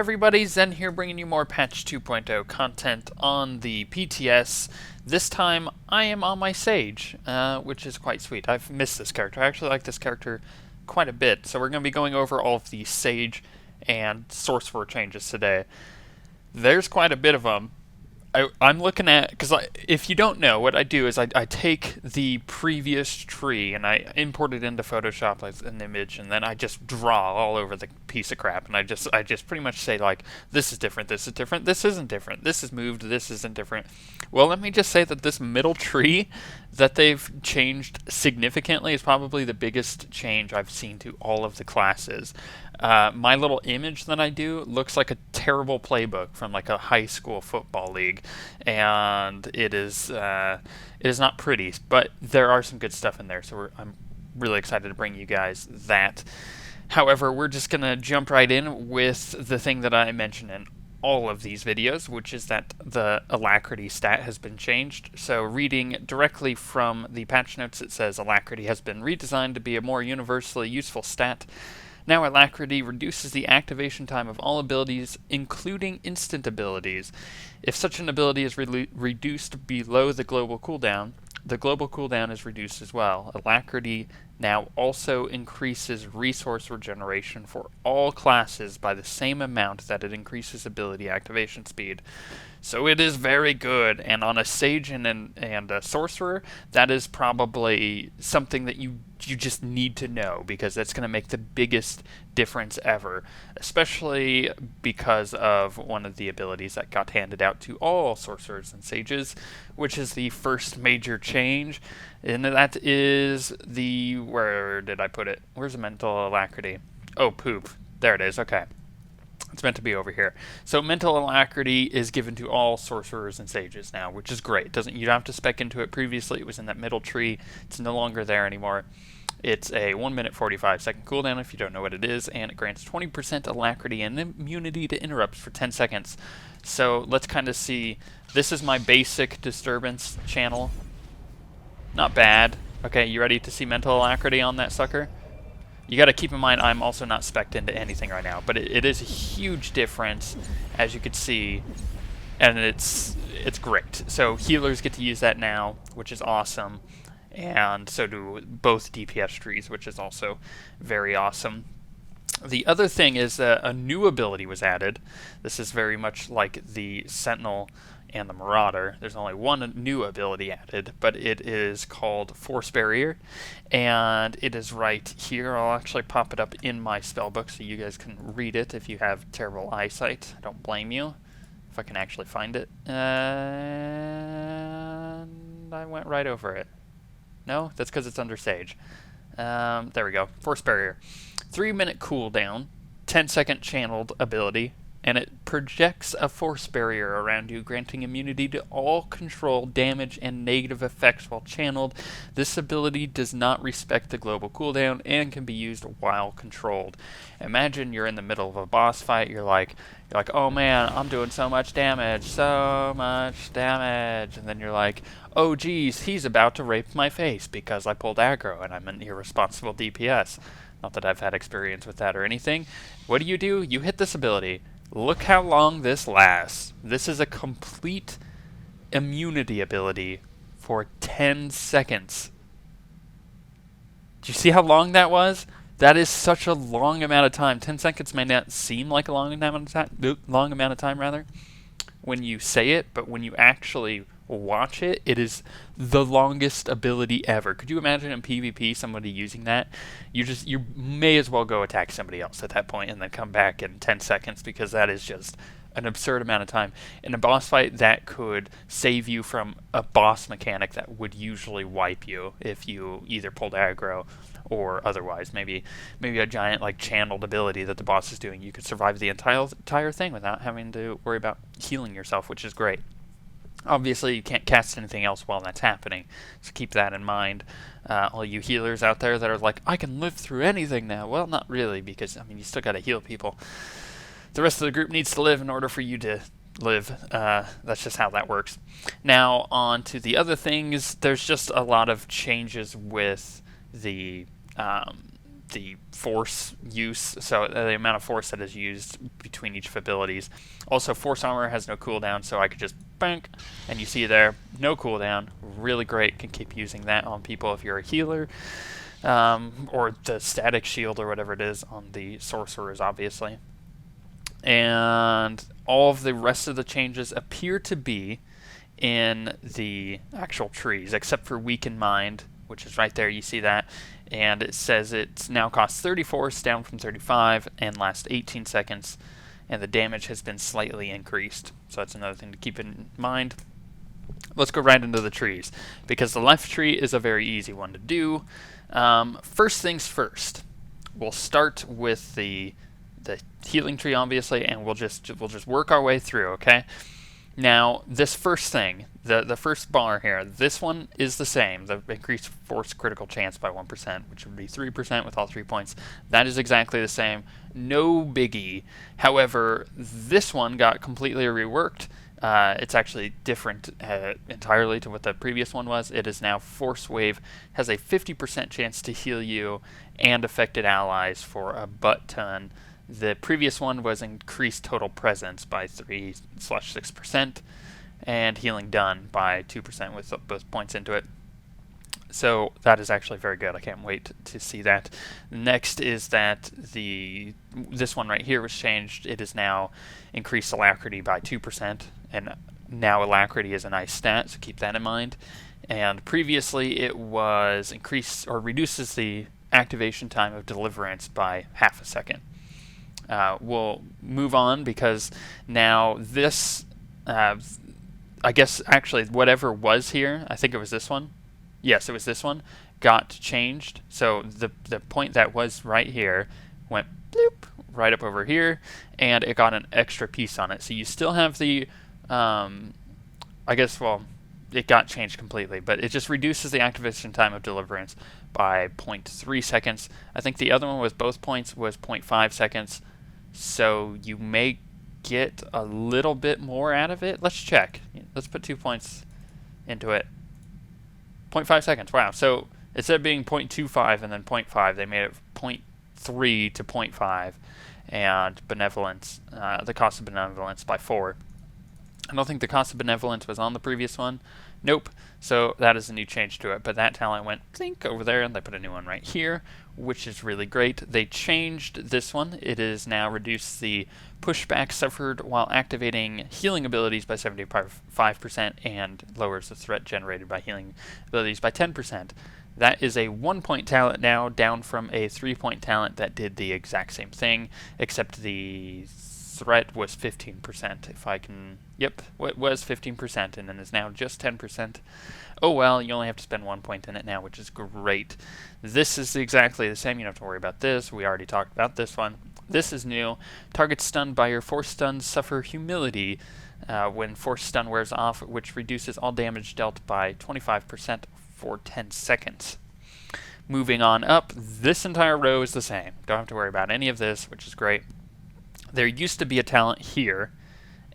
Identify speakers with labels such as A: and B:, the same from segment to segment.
A: everybody, Zen here bringing you more Patch 2.0 content on the PTS. This time I am on my Sage, which is quite sweet. I've missed this character. I actually like this character quite a bit, so we're going to be going over all of the Sage and Sorcerer changes today. There's quite a bit of them. I'm looking at, because if you don't know, what I do is I take the previous tree and I import it into Photoshop as an image, and then I just draw all over the piece of crap, and I just pretty much say, like, this is different, this is different, this isn't different, this is moved, this isn't different. Well, let me just say that this middle tree that they've changed significantly is probably the biggest change I've seen to all of the classes. My little image that I do looks like a terrible playbook from like a high school football league, and it is not pretty, but there are some good stuff in there, so I'm really excited to bring you guys that. However, we're just going to jump right in with the thing that I mentioned in all of these videos, which is that the Alacrity stat has been changed. So reading directly from the patch notes, it says Alacrity has been redesigned to be a more universally useful stat. Now Alacrity reduces the activation time of all abilities, including instant abilities. If such an ability is reduced below the global cooldown is reduced as well. Alacrity now also increases resource regeneration for all classes by the same amount that it increases ability activation speed. So it is very good, and on a Sage and a Sorcerer, that is probably something that you just need to know, because that's going to make the biggest difference ever, especially because of one of the abilities that got handed out to all Sorcerers and Sages, which is the first major change, and that is the, where did I put it? Where's the mental alacrity? Oh, poop. There it is, okay. It's meant to be over here. So mental alacrity is given to all sorcerers and sages now, which is great. You don't have to spec into it. Previously it was in that middle tree. It's no longer there anymore. It's a 1 minute 45 second cooldown if you don't know what it is, and it grants 20% alacrity and immunity to interrupts for 10 seconds. So let's kind of see. This is my basic disturbance channel. Not bad. Okay, you ready to see mental alacrity on that sucker? You got to keep in mind I'm also not spec'd into anything right now, but it is a huge difference, as you can see, and it's great. So healers get to use that now, which is awesome, and so do both DPS trees, which is also very awesome. The other thing is that a new ability was added. This is very much like the Sentinel and the Marauder. There's only one new ability added, but it is called Force Barrier, and it is right here. I'll actually pop it up in my spellbook so you guys can read it if you have terrible eyesight. I don't blame you. If I can actually find it. And I went right over it. No? That's because it's under Sage. There we go. Force Barrier. 3 minute cooldown, 10-second channeled ability, and it projects a force barrier around you, granting immunity to all control, damage, and negative effects while channeled. This ability does not respect the global cooldown and can be used while controlled. Imagine you're in the middle of a boss fight, you're like, oh man, I'm doing so much damage, and then you're like, oh geez, he's about to rape my face because I pulled aggro and I'm an irresponsible DPS. Not that I've had experience with that or anything. What do? You hit this ability. Look how long this lasts. This is a complete immunity ability for 10 seconds. Do you see how long that was? That is such a long amount of time. 10 seconds may not seem like a long amount of time, rather, when you say it, but when you actually watch it, it is the longest ability ever. Could you imagine in PvP somebody using that? You may as well go attack somebody else at that point and then come back in 10 seconds, because that is just an absurd amount of time. In a boss fight, that could save you from a boss mechanic that would usually wipe you if you either pulled aggro or otherwise. Maybe a giant like channeled ability that the boss is doing. You could survive the entire thing without having to worry about healing yourself, which is great. Obviously, you can't cast anything else while that's happening, so keep that in mind. All you healers out there that are like, I can live through anything now. Well, not really, because, I mean, you still got to heal people. The rest of the group needs to live in order for you to live. That's just how that works. Now, on to the other things. There's just a lot of changes with the the force use, so the amount of force that is used between each abilities. Also, force armor has no cooldown, so I could just bank, and you see there, no cooldown. Really great, can keep using that on people if you're a healer, or the static shield or whatever it is on the sorcerers, obviously. And all of the rest of the changes appear to be in the actual trees, except for Weaken Mind, which is right there, you see that, and it says it now costs 30 force, down from 35, and lasts 18 seconds, and the damage has been slightly increased. So that's another thing to keep in mind. Let's go right into the trees, because the left tree is a very easy one to do. First things first, we'll start with the healing tree, obviously, and we'll just work our way through, okay? Now, this first thing, the first bar here, this one is the same, the increased force critical chance by 1%, which would be 3% with all 3 points. That is exactly the same, no biggie. However, this one got completely reworked. It's actually different entirely to what the previous one was. It is now Force Wave, has a 50% chance to heal you and affected allies for a butt ton. The previous one was increased total presence by 3/6%, and healing done by 2% with both points into it. So that is actually very good. I can't wait to see that. Next is that this one right here was changed. It is now increased Alacrity by 2%, and now Alacrity is a nice stat, so keep that in mind. And previously it was increased or reduces the activation time of Deliverance by half a second. We'll move on because now this, I guess actually whatever was here, I think it was this one. Yes, it was this one, got changed. So the point that was right here went bloop right up over here, and it got an extra piece on it. So you still have the, I guess, well, it got changed completely, but it just reduces the activation time of Deliverance by 0.3 seconds. I think the other one with both points was 0.5 seconds. So you may get a little bit more out of it. Let's check. Let's put 2 points into it. 0.5 seconds. Wow. So instead of being 0.25 and then 0.5, they made it 0.3 to 0.5. And benevolence, the cost of benevolence by 4. I don't think the cost of benevolence was on the previous one. Nope. So that is a new change to it. But that talent went think over there, and they put a new one right here, which is really great. They changed this one. It is now reduced the pushback suffered while activating healing abilities by 75% and lowers the threat generated by healing abilities by 10%. That is a 1-point talent now, down from a 3-point talent that did the exact same thing, except the threat was 15%. If I can, yep, it was 15%, and then is now just 10%. Oh well, you only have to spend 1 point in it now, which is great. This is exactly the same. You don't have to worry about this. We already talked about this one. This is new. Targets stunned by your force stun suffer humility when force stun wears off, which reduces all damage dealt by 25% for 10 seconds. Moving on up, this entire row is the same. Don't have to worry about any of this, which is great. There used to be a talent here,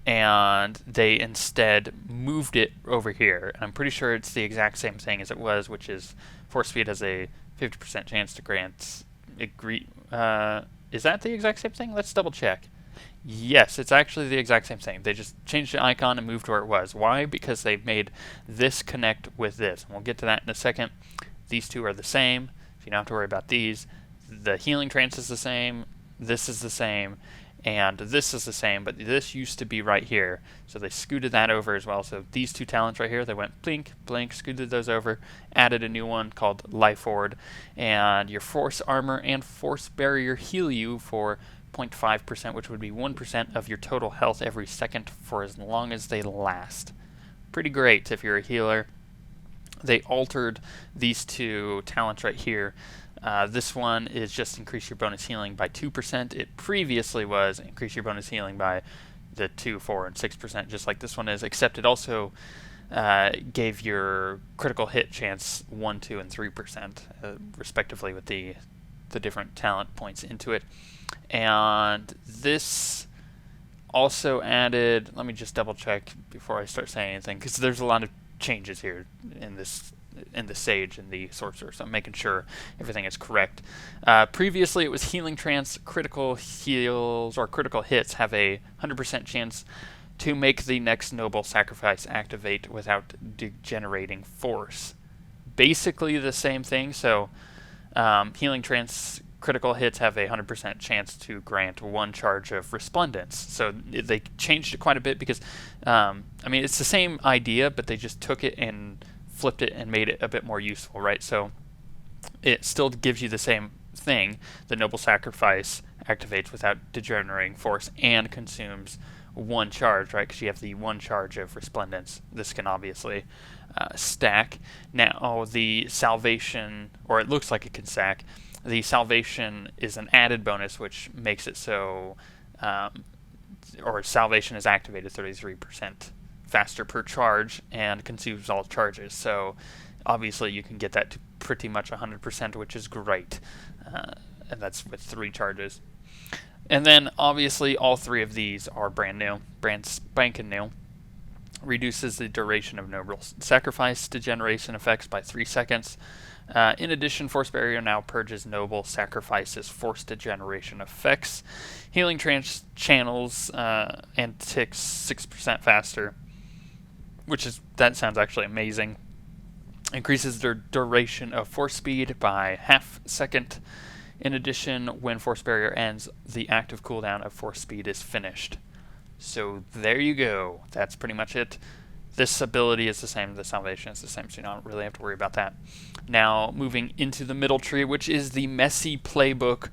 A: and they instead moved it over here. And I'm pretty sure it's the exact same thing as it was, which is Force Speed has a 50% chance to grant agree. Is that the exact same thing? Let's double check. Yes, it's actually the exact same thing. They just changed the icon and moved where it was. Why? Because they made this connect with this. And we'll get to that in a second. These two are the same, so you don't have to worry about these. The healing trance is the same. This is the same. And this is the same, but this used to be right here. So they scooted that over as well. So these two talents right here, they went blink, blink, scooted those over, added a new one called Life Ward. And your Force Armor and Force Barrier heal you for 0.5%, which would be 1% of your total health every second for as long as they last. Pretty great if you're a healer. They altered these two talents right here. This one is just increase your bonus healing by 2%. It previously was increase your bonus healing by the 2, 4, and 6%, just like this one is, except it also gave your critical hit chance 1, 2, and 3%, respectively, with the different talent points into it. And this also added, let me just double check before I start saying anything, because there's a lot of changes here in this in the Sage and the Sorcerer, so I'm making sure everything is correct. Previously, it was Healing Trance. Critical heals or critical hits have a 100% chance to make the next Noble Sacrifice activate without degenerating force. Basically the same thing, so Healing Trance critical hits have a 100% chance to grant 1 charge of Resplendence. So they changed it quite a bit because, I mean, it's the same idea, but they just took it and flipped it and made it a bit more useful, right? So it still gives you the same thing. The Noble Sacrifice activates without degenerating force and consumes 1 charge, right? Because you have the 1 charge of Resplendence. This can obviously stack. Now, the Salvation, or it looks like it can stack. The Salvation is an added bonus, which makes it so, or Salvation is activated 33% faster per charge and consumes all charges. So obviously you can get that to pretty much 100%, which is great. And that's with 3 charges. And then obviously all 3 of these are brand new, brand spanking new. Reduces the duration of Noble Sacrifice degeneration effects by 3 seconds. In addition, Force Barrier now purges Noble Sacrifice's force degeneration effects. Healing Trance channels and ticks 6% faster, that sounds actually amazing. Increases their duration of force speed by ½ second. In addition, when Force Barrier ends, the active cooldown of force speed is finished. So there you go. That's pretty much it. This ability is the same, the Salvation is the same, so you don't really have to worry about that. Now, moving into the middle tree, which is the messy playbook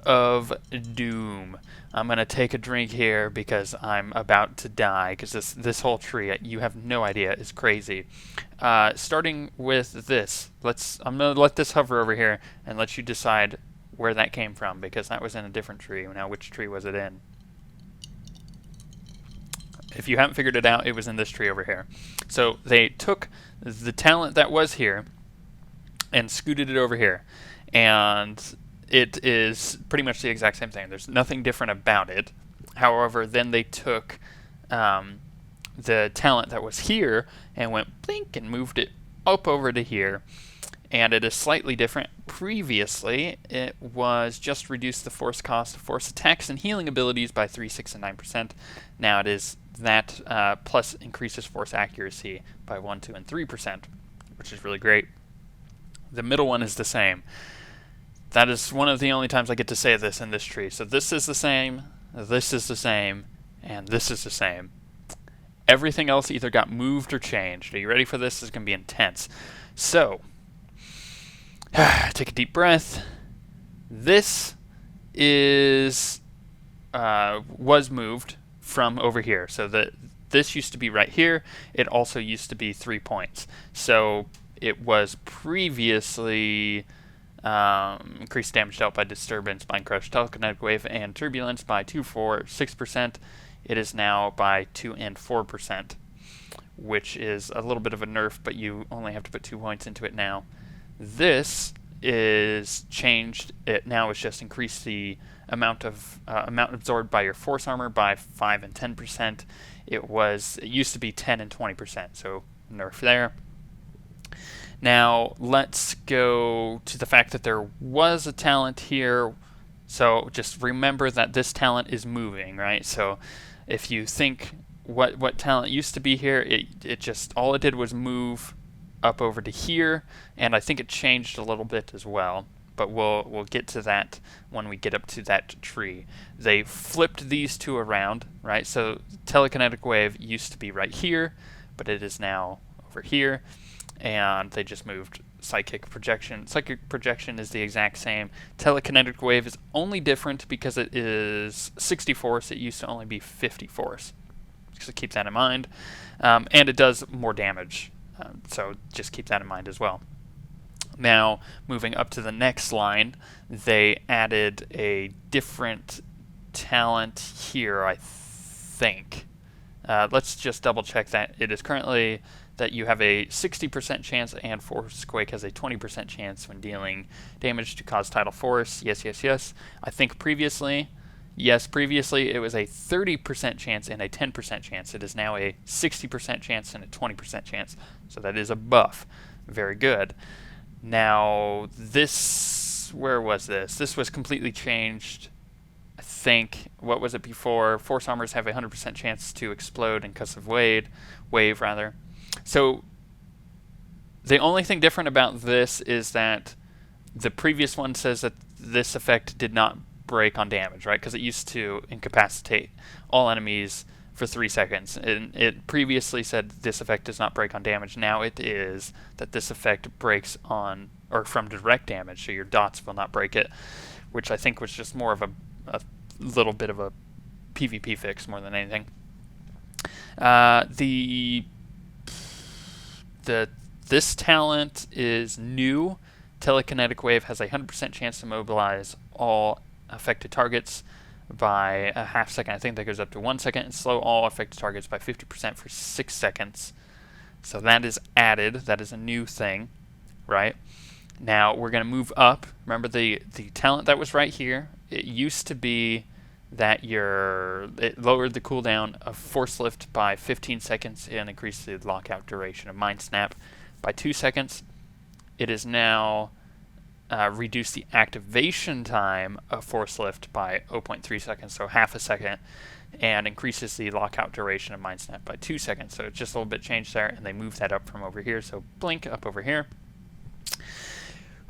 A: of Doom. I'm going to take a drink here because I'm about to die, because this whole tree, you have no idea, is crazy. Starting with this, I'm going to let this hover over here and let you decide where that came from, because that was in a different tree. Now, which tree was it in? If you haven't figured it out, it was in this tree over here. So they took the talent that was here and scooted it over here. And it is pretty much the exact same thing. There's nothing different about it. However, then they took the talent that was here and went blink and moved it up over to here. And it is slightly different. Previously, it was just reduced the force cost of force attacks and healing abilities by 3, 6, and 9%. Now it is that plus increases force accuracy by 1, 2, and 3%, which is really great. The middle one is the same. That is one of the only times I get to say this in this tree. So this is the same, this is the same, and this is the same. Everything else either got moved or changed. Are you ready for this? This is going to be intense. So, take a deep breath. This is was moved from over here. So this used to be right here. It also used to be 3 points. So it was previously increased damage dealt by disturbance, mind crush, telekinetic wave, and turbulence by 2, 4, 6%. It is now by 2 and 4%, which is a little bit of a nerf, but you only have to put 2 points into it now. This is changed. It now is just increased the amount absorbed by your force armor by 5 and 10%. It used to be 10 and 20%, so nerf there. Now let's go to the fact that there was a talent here. So just remember that this talent is moving, right? So if you think what talent used to be here, it just all it did was move up over to here, and I think it changed a little bit as well, but we'll get to that when we get up to that tree. They flipped these two around, right? So telekinetic wave used to be right here, but it is now over here, and they just moved psychic projection. Psychic projection is the exact same. Telekinetic wave is only different because it is 60 force. It used to only be 50 force. So keep that in mind. And it does more damage. So just keep that in mind as well. Now, moving up to the next line, they added a different talent here, I think. Let's just double check that. It is currently that you have a 60% chance, and Forcequake has a 20% chance when dealing damage to cause tidal force. Yes, yes, yes. I think previously it was a 30% chance and a 10% chance. It is now a 60% chance and a 20% chance. So that is a buff. Very good. Now, this, where was this? This was completely changed. I think, what was it before? Force armors have a 100% chance to explode in concussive wave rather. So, the only thing different about this is that the previous one says that this effect did not break on damage, right? Because it used to incapacitate all enemies for 3 seconds. And it previously said this effect does not break on damage. Now it is that this effect breaks on, or from direct damage, so your dots will not break it, which I think was just more of a little bit of a PvP fix more than anything. This talent is new. Telekinetic Wave has a 100% chance to mobilize all affected targets by a half second. I think that goes up to 1 second, and slow all affected targets by 50% for 6 seconds. So that is added. That is a new thing, right? Now we're going to move up. Remember the talent that was right here? It used to be that it lowered the cooldown of Force Lift by 15 seconds and increased the lockout duration of Mind Snap by 2 seconds. It is now reduced the activation time of Force Lift by 0.3 seconds, so half a second, and increases the lockout duration of Mind Snap by 2 seconds. So it's just a little bit changed there, and they moved that up from over here. So blink up over here.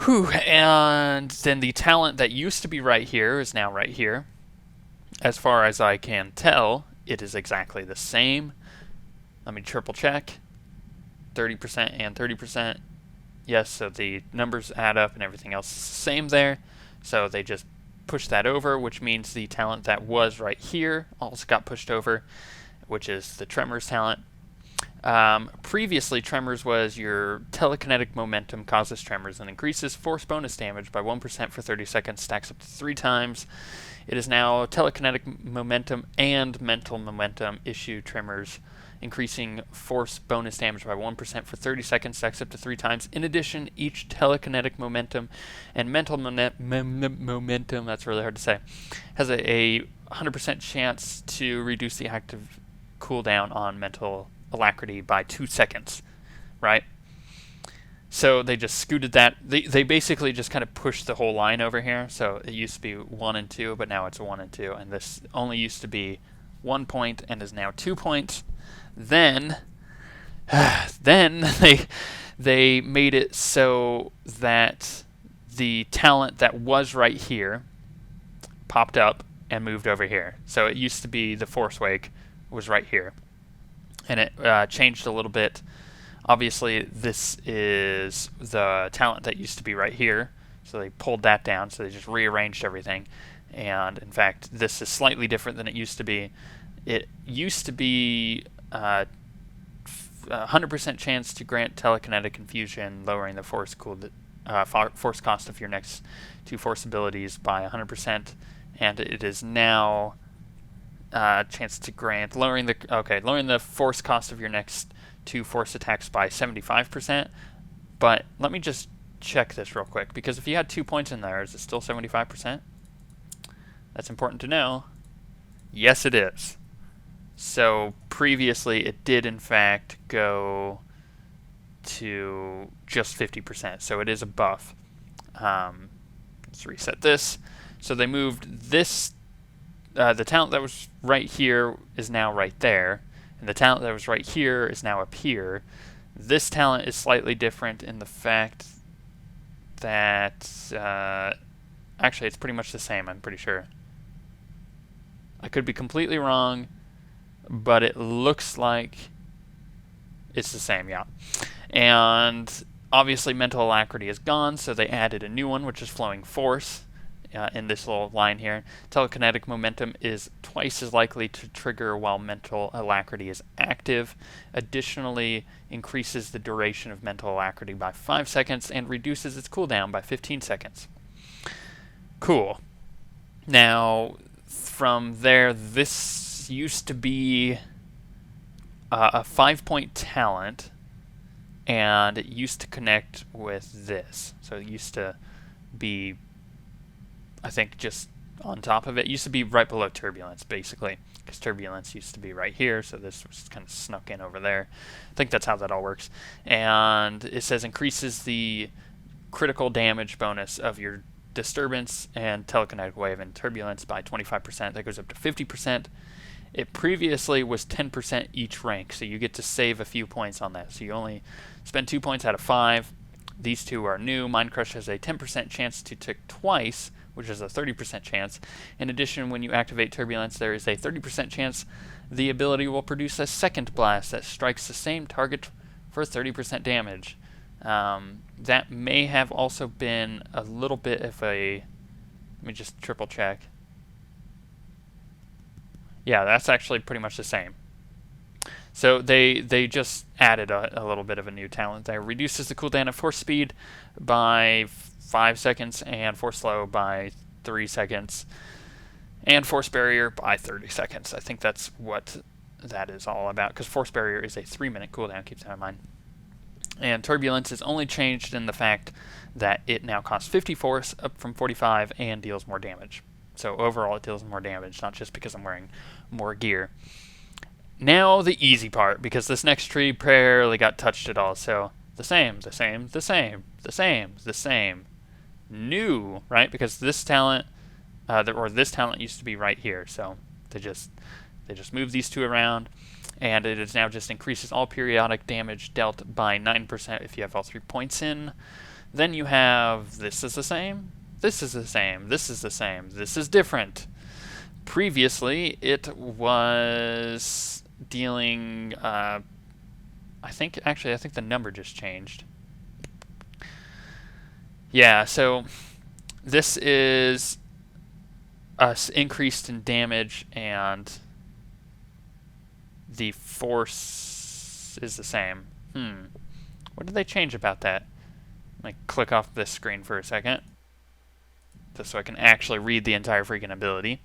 A: Whew, and then the talent that used to be right here is now right here. As far as I can tell, it is exactly the same. Let me triple check. 30% and 30%. Yes, so the numbers add up and everything else is the same there. So they just pushed that over, which means the talent that was right here also got pushed over, which is the Tremors talent. Previously, Tremors was your telekinetic momentum causes tremors and increases force bonus damage by 1% for 30 seconds, stacks up to 3 times. It is now telekinetic momentum and mental momentum issue tremors, increasing force bonus damage by 1% for 30 seconds, stacks up to 3 times. In addition, each telekinetic momentum and mental momentum, that's really hard to say, has a 100% chance to reduce the active cooldown on mental Alacrity by 2 seconds, right? So they just scooted that. They basically just kind of pushed the whole line over here. So it used to be 1 and 2, but now it's 1 and 2. And this only used to be 1 point and is now 2 points. Then they made it so that the talent that was right here popped up and moved over here. So it used to be the Force Wake was right here. And it changed a little bit. Obviously, this is the talent that used to be right here. So they pulled that down, so they just rearranged everything. And in fact, this is slightly different than it used to be. It used to be 100% chance to grant telekinetic infusion, lowering the force cost of your next 2 force abilities by 100%. And it is now chance to grant lowering the force cost of your next 2 force attacks by 75%. But let me just check this real quick, because if you had 2 points in there, is it still 75%? That's important to know. Yes, it is. So previously it did in fact go to just 50%, so it is a buff. Let's reset this. So they moved this. The talent that was right here is now right there, and the talent that was right here is now up here. This talent is slightly different in the fact that actually it's pretty much the same, I'm pretty sure. I could be completely wrong, but it looks like it's the same, yeah. And obviously mental alacrity is gone, so they added a new one, which is flowing force. In this little line here, telekinetic momentum is twice as likely to trigger while mental alacrity is active. Additionally, increases the duration of mental alacrity by 5 seconds and reduces its cooldown by 15 seconds. Cool. Now, from there, this used to be a 5-point talent, and it used to connect with this. So it used to be, I think, just on top of it. It used to be right below turbulence, basically, because turbulence used to be right here, so this was kind of snuck in over there. I think that's how that all works. And it says increases the critical damage bonus of your disturbance and telekinetic wave and turbulence by 25%. That goes up to 50%. It previously was 10% each rank, so you get to save a few points on that. So you only spend 2 points out of 5. These two are new. Mind Crush has a 10% chance to tick twice, which is a 30% chance. In addition, when you activate Turbulence, there is a 30% chance the ability will produce a second blast that strikes the same target for 30% damage. That may have also been a little bit of a... Let me just triple check. Yeah, that's actually pretty much the same. So they just added a little bit of a new talent there. Reduces the cooldown of Force Speed by 5 seconds and Force Slow by 3 seconds. And Force Barrier by 30 seconds. I think that's what that is all about, because Force Barrier is a 3-minute cooldown, keep that in mind. And Turbulence is only changed in the fact that it now costs 50 force, up from 45, and deals more damage. So overall it deals more damage, not just because I'm wearing more gear. Now the easy part, because this next tree barely got touched at all. So the same. New, right? Because this talent, this talent used to be right here. So they just moved these two around, and it is now just increases all periodic damage dealt by 9% if you have all 3 points in. Then you have this is the same, this is the same, this is the same, this is different. Previously, it was dealing, I think the number just changed. Yeah, so this is increased in damage, and the force is the same. What did they change about that? Let me click off this screen for a second, just so I can actually read the entire freaking ability.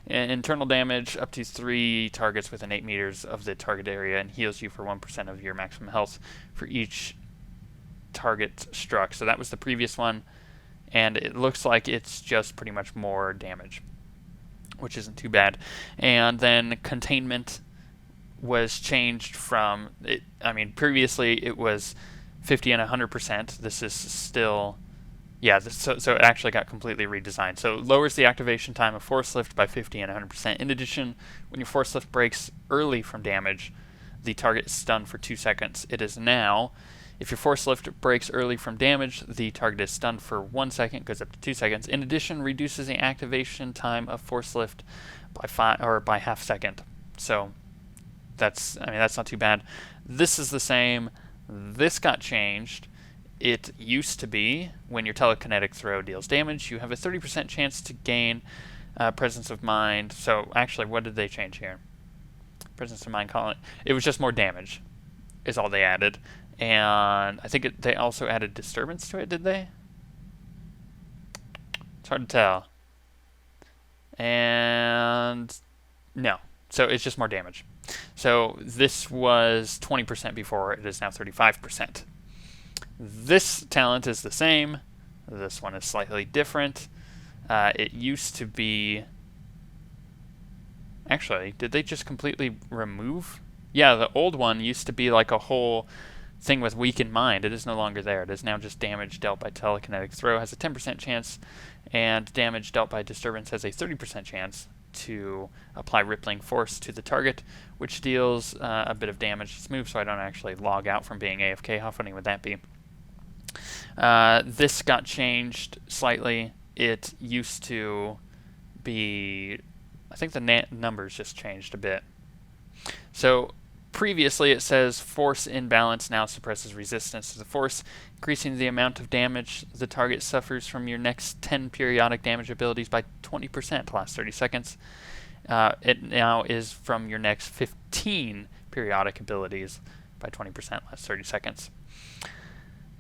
A: Internal damage up to 3 targets within 8 meters of the target area, and heals you for 1% of your maximum health for each target struck. So that was the previous one, and it looks like it's just pretty much more damage, which isn't too bad. And then containment was changed from, previously it was 50 and 100%. This is still... Yeah, so it actually got completely redesigned. So it lowers the activation time of Force Lift by 50 and 100%. In addition, when your Force Lift breaks early from damage, the target is stunned for 2 seconds. It is now, if your Force Lift breaks early from damage, the target is stunned for 1 second, goes up to 2 seconds. In addition, reduces the activation time of Force Lift by half second. So that's not too bad. This is the same. This got changed. It used to be, when your telekinetic throw deals damage, you have a 30% chance to gain Presence of Mind. So actually, what did they change here? Presence of Mind, it was just more damage, is all they added. And I think they also added Disturbance to it, did they? It's hard to tell. And no. So it's just more damage. So this was 20% before, it is now 35%. This talent is the same. This one is slightly different. It used to be... Actually, did they just completely remove? Yeah, the old one used to be like a whole thing with Weakened Mind. It is no longer there. It is now just damage dealt by telekinetic throw has a 10% chance, and damage dealt by disturbance has a 30% chance to apply rippling force to the target, which deals a bit of damage. It's moved so I don't actually log out from being AFK. How funny would that be? This got changed slightly. It used to be... I think the numbers just changed a bit. So previously it says force imbalance now suppresses resistance to the force, increasing the amount of damage the target suffers from your next 10 periodic damage abilities by 20% last 30 seconds. It now is from your next 15 periodic abilities by 20% last 30 seconds.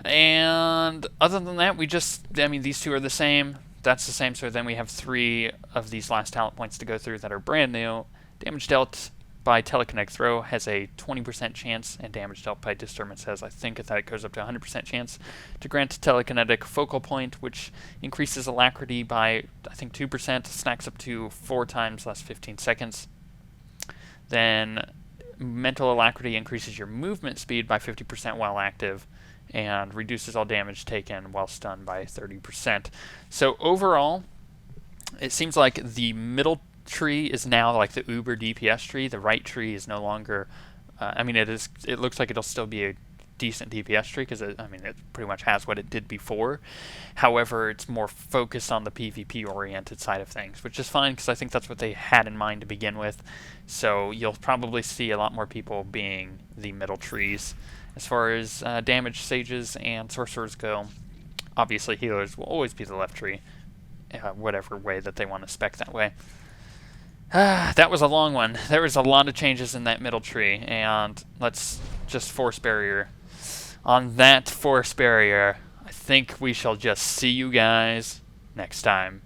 A: And other than that, these two are the same. That's the same, so then we have 3 of these last talent points to go through that are brand new. Damage dealt by telekinetic throw has a 20% chance, and damage dealt by disturbance has, I think that it goes up to 100% chance to grant telekinetic focal point, which increases alacrity by, I think, 2%, snacks up to 4 times last 15 seconds. Then mental alacrity increases your movement speed by 50% while active, and reduces all damage taken while stunned by 30%. So overall, it seems like the middle tree is now like the uber DPS tree. The right tree is no longer, I mean, it looks like it'll still be a decent DPS tree, because it pretty much has what it did before. However, it's more focused on the PvP oriented side of things, which is fine, because I think that's what they had in mind to begin with. So you'll probably see a lot more people being the middle trees. As far as damage sages and sorcerers go, obviously healers will always be the left tree, whatever way that they want to spec that way. That was a long one. There was a lot of changes in that middle tree, and let's just force barrier. On that force barrier, I think we shall just see you guys next time.